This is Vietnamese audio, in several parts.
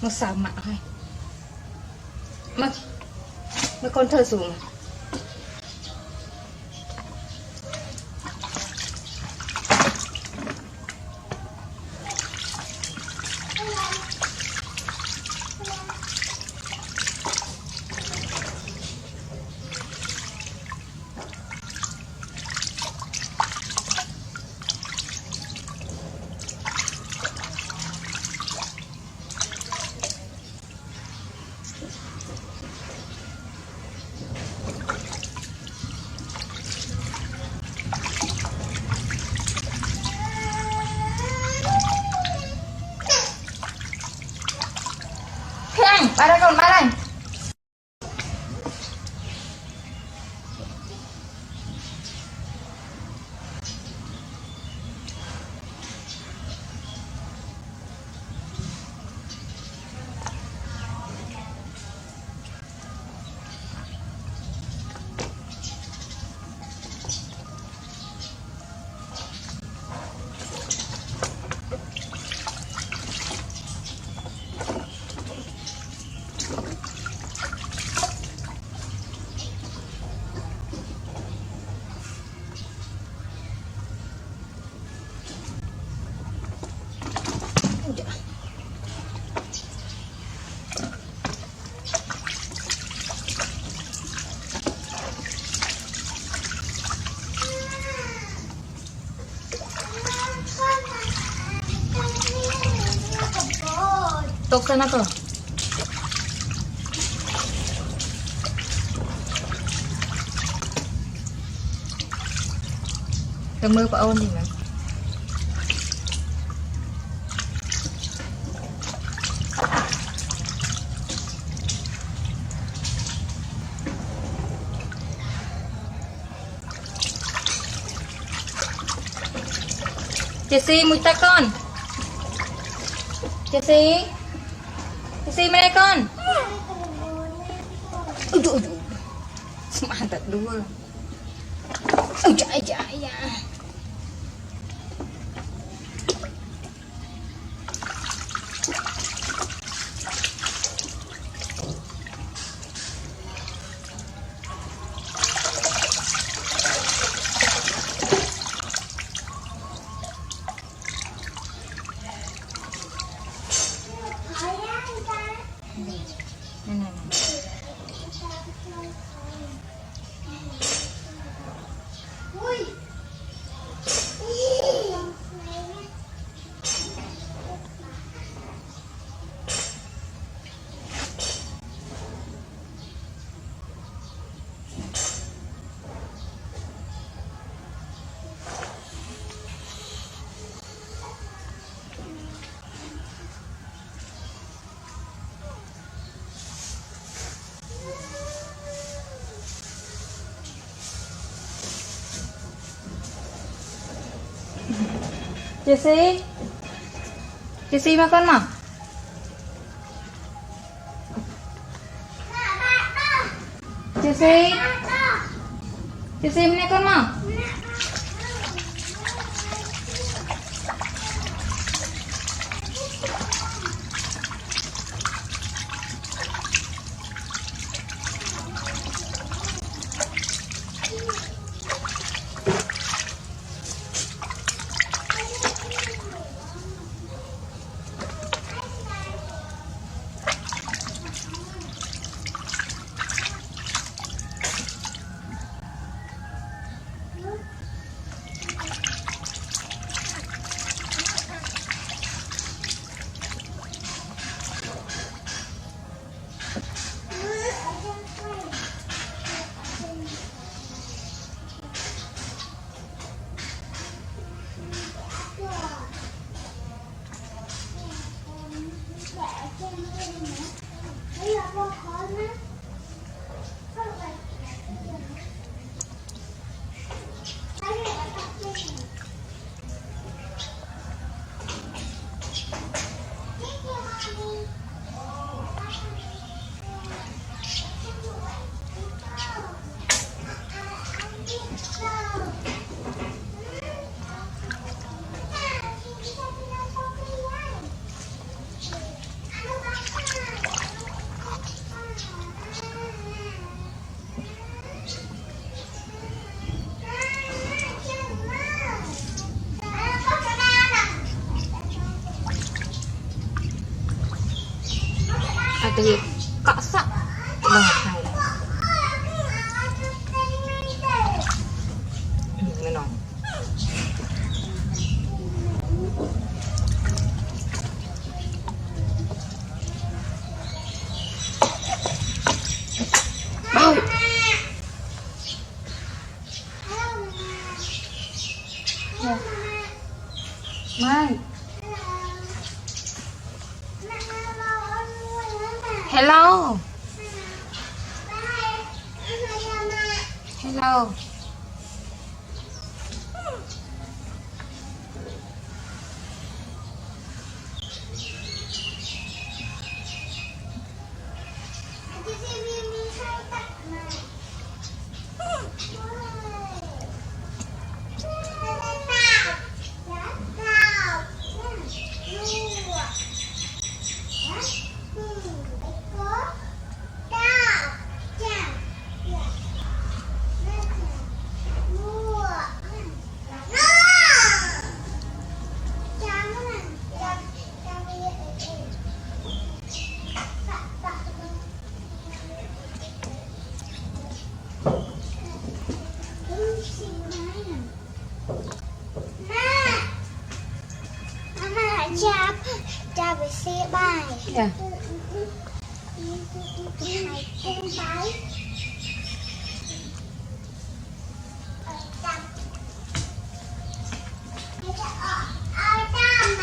một xào mạ hay mà con thơ xuống ba đây con ba đây tục sana cơ đừng mơ của ôn gì nữa Jessie mùi ta con Jessie Jessie bên đây con mantap dulu ya Jessie makan mah Jessie mana con mah ទៅកក់សក់ដល់ហើយមែនអត់បោไม่ Hello Helloจะไปซื้อบ้าน dạ ให้กุ้งไปจับจะเอาด้ามไหม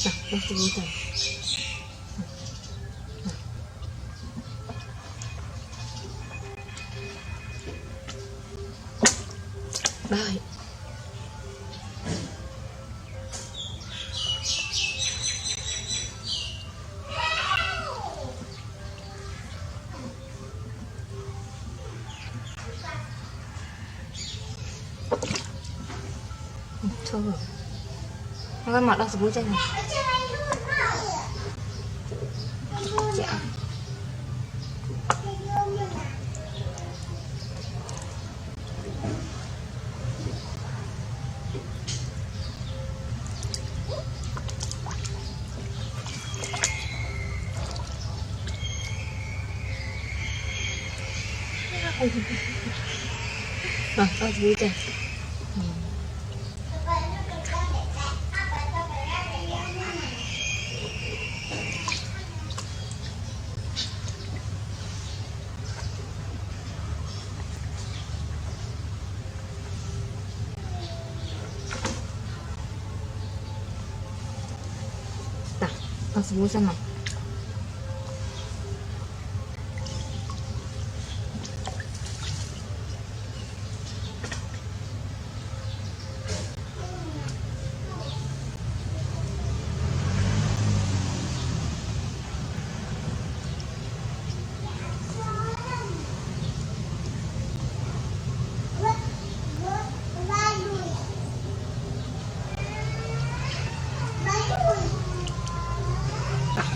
bác sĩ vui rồi. Bye. Thôi rồi. Con mặt đang sụp trên này. Dạ. Đang sụp trên. Langsung sana.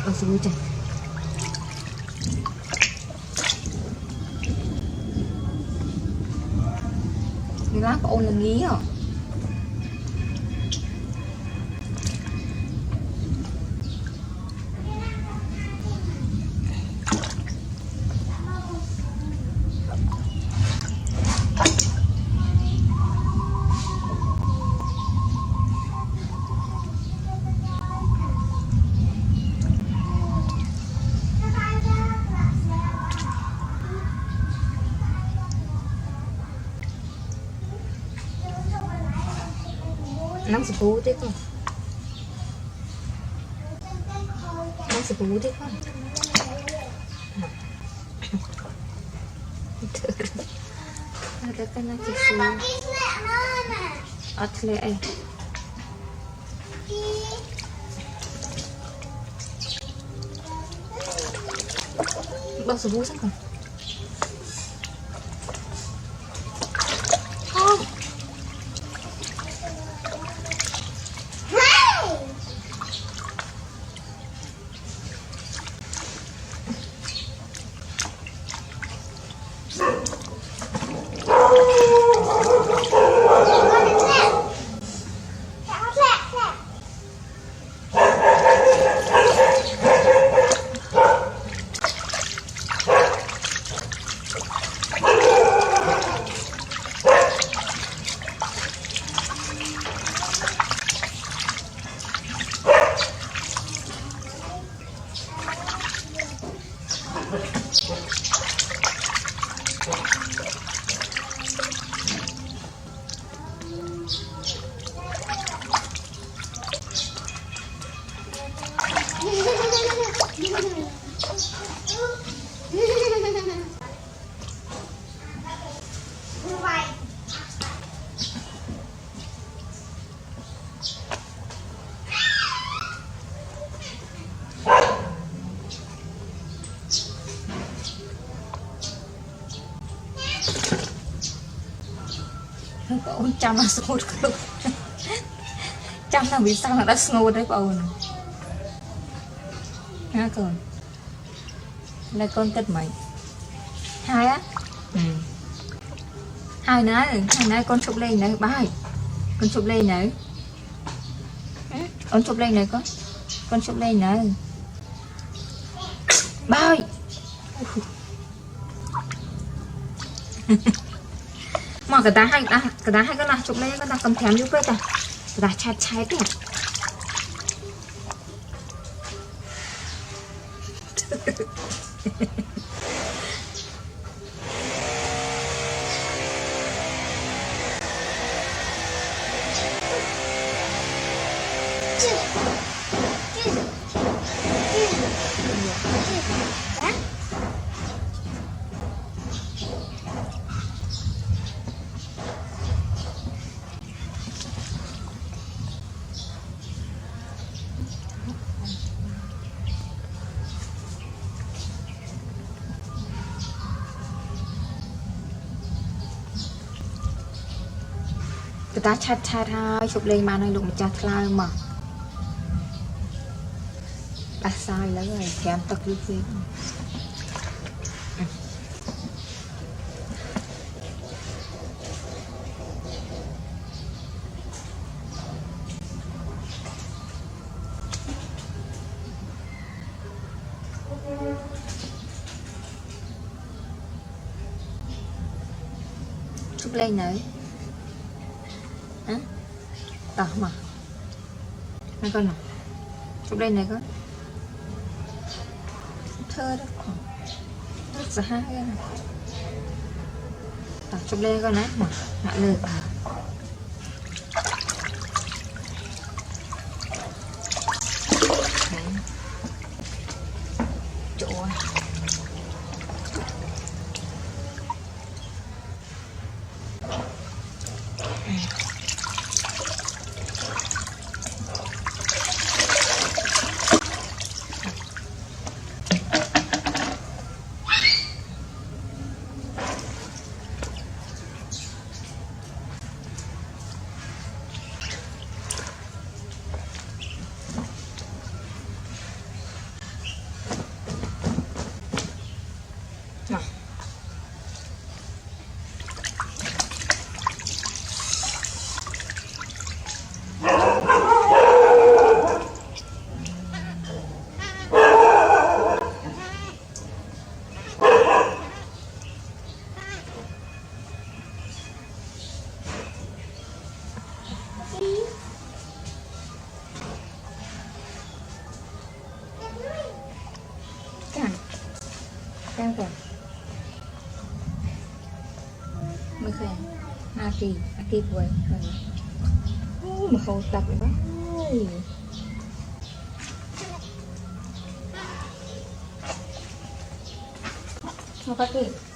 Langsung hujan. Cái lá của ôn là nghí à? Nắng sụp thế con. Nắng sụp thế con. Ada kan lagi sih. Atle eh. Bao giờ bố xong rồi. Ôn chăm là smooth luôn. Chăm là vì sao mà đã smooth đấy ôn. Ha con. Đây con tích mày. Hai á. Hai nãy con chụp lên này bài. Con chụp lên này. Con chụp lên này con. Con chụp lên này. Bài. Mà cái đá hay cái nào chụp lên cái nào cầm thèm giúp với ta. Cái đá chát chát đấy. tụi ta chặt chặt thôi chụp lên mà này lụng chặt lại mà đặt sai lấy rồi thèm tật đi gì chụp lên đấy hả tao mà này con nào chụp lên này con thơ đó còn rất là hay cái này tao chụp lên con đấy mà ngại lời chỗ nào căng rồi mới khỏe aki quay mà không tập nữa không có kì